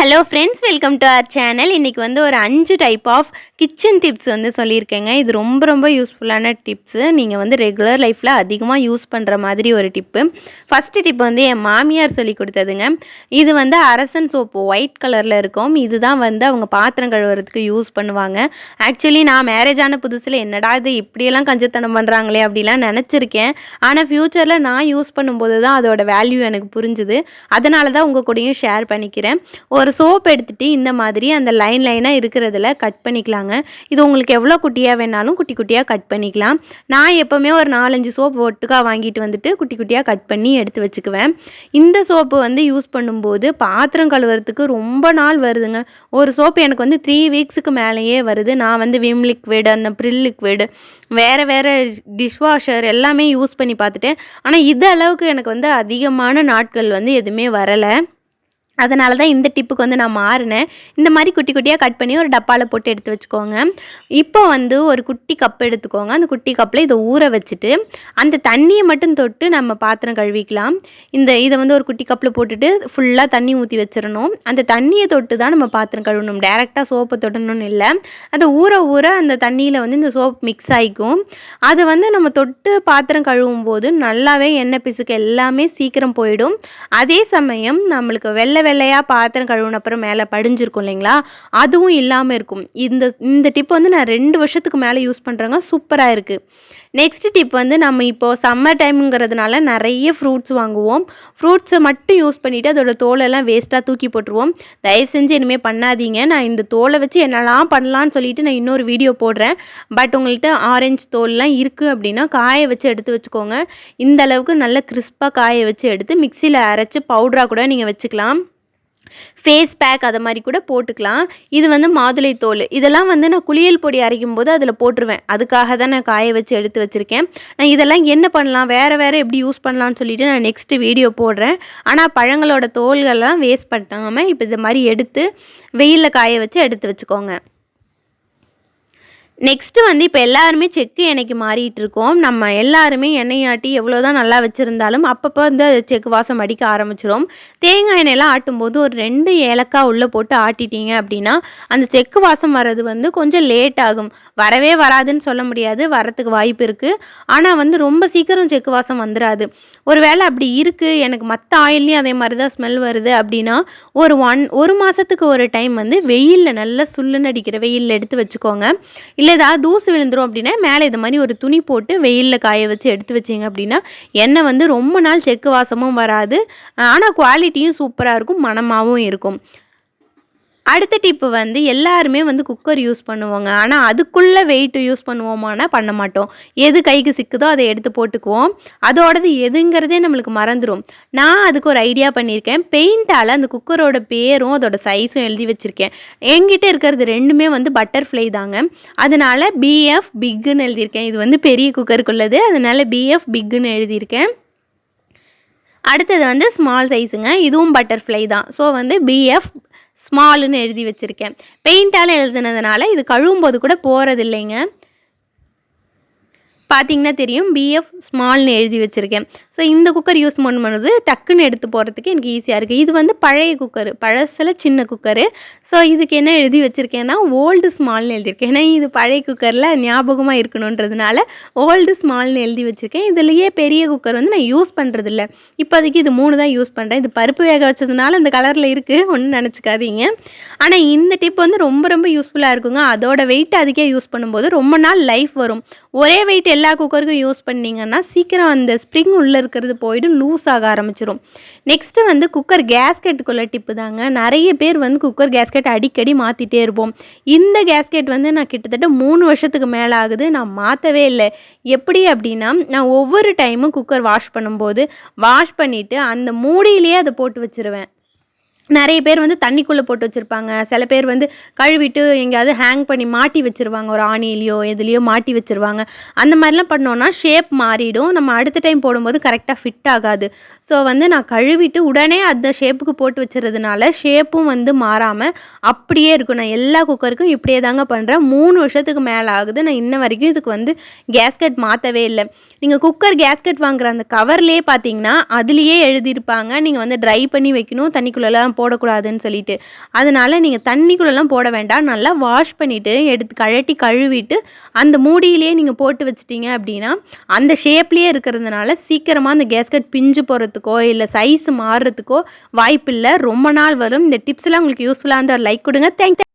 Hello friends, welcome to our channel. இன்றைக்கி வந்து ஒரு 5 டைப் ஆஃப் கிச்சன் டிப்ஸ் வந்து சொல்லியிருக்கேங்க. இது ரொம்ப ரொம்ப யூஸ்ஃபுல்லான டிப்ஸு. நீங்கள் வந்து ரெகுலர் லைஃப்பில் அதிகமாக யூஸ் பண்ணுற மாதிரி ஒரு டிப்பு. ஃபஸ்ட்டு டிப் வந்து என் மாமியார் சொல்லி கொடுத்ததுங்க. இது வந்து அரசன் சோப்பு ஒயிட் கலரில் இருக்கும். இதுதான் வந்து அவங்க பாத்திரம் கழுவுறதுக்கு யூஸ் பண்ணுவாங்க. ஆக்சுவலி நான் மேரேஜ் ஆன புதுசில் என்னடா இது இப்படியெல்லாம் கஞ்சத்தனம் பண்ணுறாங்களே அப்படிலாம் நினச்சிருக்கேன். ஆனால் ஃப்யூச்சரில் நான் யூஸ் பண்ணும்போது தான் அதோட வேல்யூ எனக்கு புரிஞ்சுது. அதனால தான் உங்கள் கூடயும் ஷேர் பண்ணிக்கிறேன். ஒரு சோப் எடுத்துகிட்டு இந்த மாதிரி அந்த லைனாக இருக்கிறதுல கட் பண்ணிக்கலாங்க. இது உங்களுக்கு எவ்வளோ குட்டியாக வேணாலும் குட்டி குட்டியாக கட் பண்ணிக்கலாம். நான் எப்போவுமே ஒரு 4-5 சோப்பு ஒட்டுக்கா வாங்கிட்டு வந்துட்டு குட்டி குட்டியாக கட் பண்ணி எடுத்து வச்சுக்குவேன். இந்த சோப்பு வந்து யூஸ் பண்ணும்போது பாத்திரம் கழுவுறதுக்கு ரொம்ப நாள் வருதுங்க. ஒரு சோப்பு எனக்கு வந்து 3 வீக்ஸுக்கு மேலேயே வருது. நான் வந்து விம் லிக்விட், அந்த ப்ரில் லிக்விட், வேறு டிஷ்வாஷர் எல்லாமே யூஸ் பண்ணி பார்த்துட்டேன். ஆனால் இது அளவுக்கு எனக்கு வந்து அதிகமான நாட்கள் வந்து எதுவுமே வரலை. அதனால தான் இந்த டிப்புக்கு வந்து நான் மாறினேன். இந்த மாதிரி குட்டி குட்டியாக கட் பண்ணி ஒரு டப்பாவில் போட்டு எடுத்து வச்சுக்கோங்க. இப்போ வந்து ஒரு குட்டி கப் எடுத்துக்கோங்க. அந்த குட்டி கப்பில் இதை ஊற வச்சுட்டு அந்த தண்ணியை மட்டும் தொட்டு நம்ம பாத்திரம் கழுவிக்கலாம். இதை வந்து ஒரு குட்டி கப்பில் போட்டுட்டு ஃபுல்லாக தண்ணி ஊற்றி வச்சிடணும். அந்த தண்ணியை தொட்டு தான் நம்ம பாத்திரம் கழுவணும். டேரெக்டாக சோப்பை தொடணும்னு இல்லை. அதை ஊற ஊற அந்த தண்ணியில் வந்து இந்த சோப் மிக்ஸ் ஆகிக்கும். அதை வந்து நம்ம தொட்டு பாத்திரம் கழுவும் போது நல்லாவே எண்ணெய் பிசுக்கு எல்லாமே சீக்கிரம் போயிடும். அதே சமயம் நம்மளுக்கு வெள்ளையாக பாத்திரம் கழுவுன அப்புறம் மேலே படிஞ்சிருக்கும் இல்லைங்களா, அதுவும் இல்லாமல் இருக்கும். இந்த டிப் வந்து நான் 2 வருஷத்துக்கு மேலே யூஸ் பண்ணுறேங்க. சூப்பராக இருக்குது. நெக்ஸ்ட் டிப் வந்து நம்ம இப்போது சம்மர் டைமுங்கிறதுனால நிறைய ஃப்ரூட்ஸ் வாங்குவோம். ஃப்ரூட்ஸை மட்டும் யூஸ் பண்ணிவிட்டு அதோட தோலெல்லாம் வேஸ்ட்டாக தூக்கி போட்டுருவோம். தயவு செஞ்சு இனிமேல் பண்ணாதீங்க. நான் இந்த தோலை வச்சு என்னெல்லாம் பண்ணலான்னு சொல்லிட்டு நான் இன்னொரு வீடியோ போடுறேன். பட் உங்கள்கிட்ட ஆரஞ்சு தோல்லாம் இருக்குது அப்படின்னா காய வச்சு எடுத்து வச்சுக்கோங்க. இந்த அளவுக்கு நல்ல கிறிஸ்பாக காய வச்சு எடுத்து மிக்சியில் அரைச்சி பவுடராக கூட நீங்கள் வச்சுக்கலாம். ஃபேஸ் பேக் அதை மாதிரி கூட போட்டுக்கலாம். இது வந்து மாதுளை தோல். இதெல்லாம் வந்து நான் குளியல் பொடி அரைக்கும் போது அதில் போட்டுருவேன். அதுக்காக தான் நான் காய வச்சு எடுத்து வச்சுருக்கேன். நான் இதெல்லாம் என்ன பண்ணலாம், வேறு எப்படி யூஸ் பண்ணலான்னு சொல்லிட்டு நான் நெக்ஸ்ட்டு வீடியோ போடுறேன். ஆனால் பழங்களோட தோல்கள்லாம் வேஸ்ட் பண்ணாமல் இப்போ இது மாதிரி எடுத்து வெயிலில் காய வச்சு எடுத்து வச்சுக்கோங்க. நெக்ஸ்ட்டு வந்து இப்போ எல்லாருமே செக்கு எண்ணெய்க்கு மாறிட்டு இருக்கோம். நம்ம எல்லாருமே எண்ணெய் ஆட்டி எவ்வளோ தான் நல்லா வச்சுருந்தாலும் அப்பப்போ வந்து செக்கு வாசம் அடிக்க ஆரம்பிச்சிடும். தேங்காய் எண்ணெயெல்லாம் ஆட்டும்போது ஒரு 2 ஏலக்காய் உள்ளே போட்டு ஆட்டிட்டீங்க அப்படின்னா அந்த செக்கு வாசம் வர்றது வந்து கொஞ்சம் லேட் ஆகும். வரவே வராதுன்னு சொல்ல முடியாது, வரத்துக்கு வாய்ப்பு இருக்குது. ஆனால் வந்து ரொம்ப சீக்கிரம் செக்கு வாசம் வந்துடாது. ஒரு வேளை அப்படி இருக்குது, எனக்கு மற்ற ஆயில்லையும் அதே மாதிரி தான் ஸ்மெல் வருது அப்படின்னா ஒரு மாதத்துக்கு ஒரு டைம் வந்து வெயிலில் நல்லா சுல்லுன்னு அடிக்கிற வெயிலில் எடுத்து வச்சுக்கோங்க. இல்லை ஏதாவது தூசு விழுந்துரும் அப்படின்னா மேலே இது மாதிரி ஒரு துணி போட்டு வெயிலில் காய வச்சு எடுத்து வச்சிங்க அப்படின்னா எண்ணெய் வந்து ரொம்ப நாள் செக்கு வாசமும் வராது. ஆனால் குவாலிட்டியும் சூப்பராக இருக்கும், மணமாகவும் இருக்கும். அடுத்த டிப்பு வந்து எல்லாருமே வந்து குக்கர் யூஸ் பண்ணுவோங்க. ஆனால் அதுக்குள்ளே வெயிட் யூஸ் பண்ணுவோமானா பண்ண மாட்டோம். எது கைக்கு சிக்குதோ அதை எடுத்து போட்டுக்குவோம். அதோடது எதுங்கிறதே நம்மளுக்கு மறந்துடும். நான் அதுக்கு ஒரு ஐடியா பண்ணியிருக்கேன். பெயிண்டால் அந்த குக்கரோட பேரும் அதோட சைஸும் எழுதி வச்சுருக்கேன். என்கிட்ட இருக்கிறது 2மே வந்து பட்டர்ஃப்ளை தாங்க. அதனால பிஎஃப் பிக்குன்னு எழுதியிருக்கேன். இது வந்து பெரிய குக்கருக்குள்ளது, அதனால பிஎஃப் பிக்குன்னு எழுதியிருக்கேன். அடுத்தது வந்து ஸ்மால் சைஸுங்க. இதுவும் பட்டர்ஃப்ளை தான். ஸோ வந்து பிஎஃப் ஸ்மால்னு எழுதி வச்சுருக்கேன். பெயிண்டால் எழுதுனதுனால இது கழுவும் போது கூட போகிறது இல்லைங்க. பார்த்தீங்கன்னா தெரியும், பிஎஃப் ஸ்மால்னு எழுதி வச்சுருக்கேன். ஸோ இந்த குக்கர் யூஸ் பண்ணும்போது டக்குன்னு எடுத்து போகிறதுக்கு எனக்கு ஈஸியாக இருக்குது. இது வந்து பழைய குக்கரு, பழசில் சின்ன குக்கரு. ஸோ இதுக்கு என்ன எழுதி வச்சுருக்கேன்னா ஓல்டு ஸ்மால்னு எழுதியிருக்கேன். ஏன்னா இது பழைய குக்கரில் ஞாபகமாக இருக்கணுன்றதுனால ஓல்டு ஸ்மால்னு எழுதி வச்சுருக்கேன். இதுலேயே பெரிய குக்கர் வந்து நான் யூஸ் பண்ணுறதில்ல. இப்போதைக்கு இது 3 தான் யூஸ் பண்ணுறேன். இது பருப்பு வேக வச்சதுனால இந்த கலரில் இருக்குது, ஒன்றும் நினச்சிக்காதீங்க. ஆனால் இந்த டிப் வந்து ரொம்ப ரொம்ப யூஸ்ஃபுல்லாக இருக்குங்க. அதோட வெயிட் அதுக்கே யூஸ் பண்ணும்போது ரொம்ப நாள் லைஃப் வரும். ஒரே வெயிட் எல்லா குக்கருக்கும் யூஸ் பண்ணிங்கன்னா சீக்கிரம் அந்த ஸ்ப்ரிங் உள்ளே இருக்கிறது போய்டும், லூஸ் ஆக ஆரம்பிச்சிடும். நெக்ஸ்ட்டு வந்து குக்கர் கேஸ்கெட்டுக்குள்ளே டிப்பு தாங்க. நிறைய பேர் வந்து குக்கர் கேஸ்கெட் அடிக்கடி மாற்றிட்டே இருப்போம். இந்த கேஸ்கெட் வந்து நான் கிட்டத்தட்ட 3 வருஷத்துக்கு மேலே ஆகுது, நான் மாற்றவே இல்லை. எப்படி அப்படின்னா, நான் ஒவ்வொரு டைமும் குக்கர் வாஷ் பண்ணும்போது வாஷ் பண்ணிவிட்டு அந்த மூடியிலேயே அதை போட்டு வச்சுருவேன். நிறைய பேர் வந்து தண்ணிக்குள்ளே போட்டு வச்சுருப்பாங்க. சில பேர் வந்து கழுவிட்டு எங்கேயாவது ஹேங் பண்ணி மாட்டி வச்சுருவாங்க, ஒரு ஆணிலையோ எதுலேயோ மாட்டி வச்சுருவாங்க. அந்த மாதிரிலாம் பண்ணோன்னா ஷேப் மாறிடும். நம்ம அடுத்த டைம் போடும்போது கரெக்டாக ஃபிட் ஆகாது. ஸோ வந்து நான் கழுவிட்டு உடனே அந்த ஷேப்புக்கு போட்டு வச்சுறதுனால ஷேப்பும் வந்து மாறாமல் அப்படியே இருக்கும். நான் எல்லா குக்கருக்கும் இப்படியே தாங்க பண்ணுறேன். 3 வருஷத்துக்கு மேலே ஆகுது. நான் இன்ன வரைக்கும் இதுக்கு வந்து கேஸ்கெட் மாற்றவே இல்லை. நீங்கள் குக்கர் கேஸ்கெட் வாங்குற அந்த கவர்லேயே பார்த்தீங்கன்னா அதுலேயே எழுதியிருப்பாங்க, நீங்கள் வந்து ட்ரை பண்ணி வைக்கணும், தண்ணிக்குள்ளெல்லாம் போடக்கூடாதுன்னு சொல்லிட்டு. அதனால நீங்க தண்ணிக்குள்ளலாம் போட வேண்டாம். நல்லா வாஷ் பண்ணிட்டு, எடுத்து கழட்டி கழுவிட்டு, அந்த மூடியிலேயே நீங்க போட்டு வச்சுட்டீங்க அப்படின்னா, அந்த ஷேப்லேயே இருக்கிறதுனால சீக்கிரமா அந்த கேஸ்கட் பிஞ்சு போறதுக்கோ, இல்ல சைஸ் மாறுறதுக்கோ வாய்ப்பில்ல. ரொம்ப நாள் வரும். இந்த டிப்ஸ்லாம் உங்களுக்கு யூஸ்ஃபுல்லா இருந்தா ஒரு லைக் குடுங்க. தேங்க்